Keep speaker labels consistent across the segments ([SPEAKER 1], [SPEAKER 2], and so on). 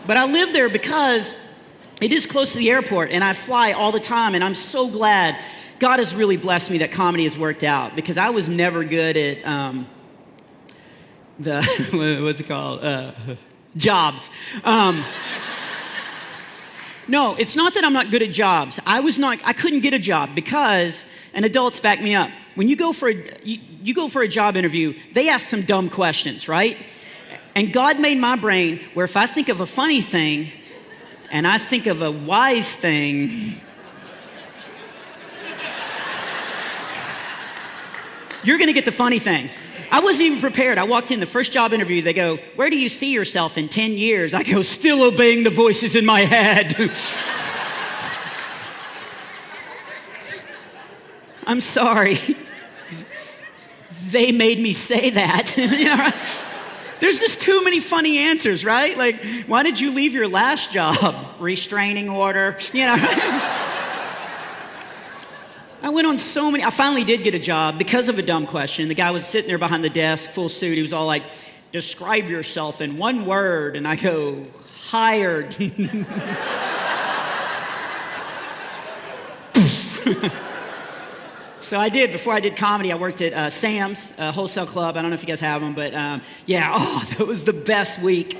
[SPEAKER 1] But I live there because it is close to the airport, and I fly all the time, and I'm so glad God has really blessed me that comedy has worked out, because I was never good at what's it called? Jobs. No, it's not that I'm not good at jobs. I couldn't get a job because, and adults back me up, when you go for a job interview, they ask some dumb questions, right? And God made my brain where if I think of a funny thing and I think of a wise thing, you're gonna get the funny thing. I wasn't even prepared. I walked in the first job interview. They go, "Where do you see yourself in 10 years?" I go, "Still obeying the voices in my head." I'm sorry. They made me say that. You know, right? There's just too many funny answers, right? Like, why did you leave your last job? Restraining order, you know. I went on so many. I finally did get a job because of a dumb question. The guy was sitting there behind the desk, full suit. He was all like, "Describe yourself in one word." And I go, "Hired." So I did. Before I did comedy, I worked at Sam's Wholesale Club. I don't know if you guys have them, but yeah, that was the best week.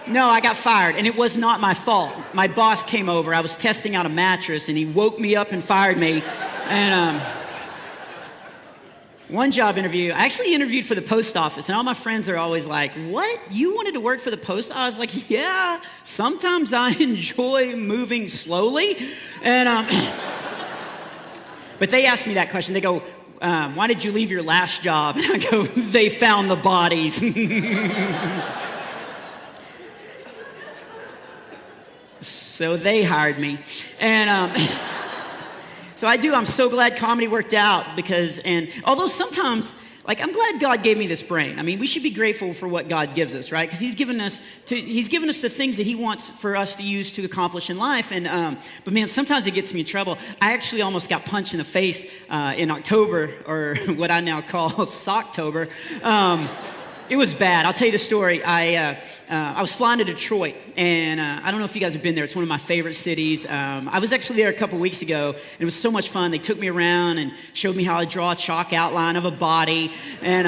[SPEAKER 1] No, I got fired, and it was not my fault. My boss came over. I was testing out a mattress, and he woke me up and fired me. And one job interview, I actually interviewed for the post office, and all my friends are always like, "What? You wanted to work for the post?" I was like, "Yeah, sometimes I enjoy moving slowly." And but they asked me that question. They go, "Why did you leave your last job?" And I go, "They found the bodies." So they hired me. And so I'm so glad comedy worked out, and although sometimes, like, I'm glad God gave me this brain. I mean, we should be grateful for what God gives us, right? Because He's given us the things that He wants for us to use to accomplish in life. And but man, sometimes it gets me in trouble. I actually almost got punched in the face in October, or what I now call Socktober. It was bad. I'll tell you the story. I was flying to Detroit, and I don't know if you guys have been there. It's one of my favorite cities. I was actually there a couple weeks ago, and it was so much fun. They took me around and showed me how I draw a chalk outline of a body, and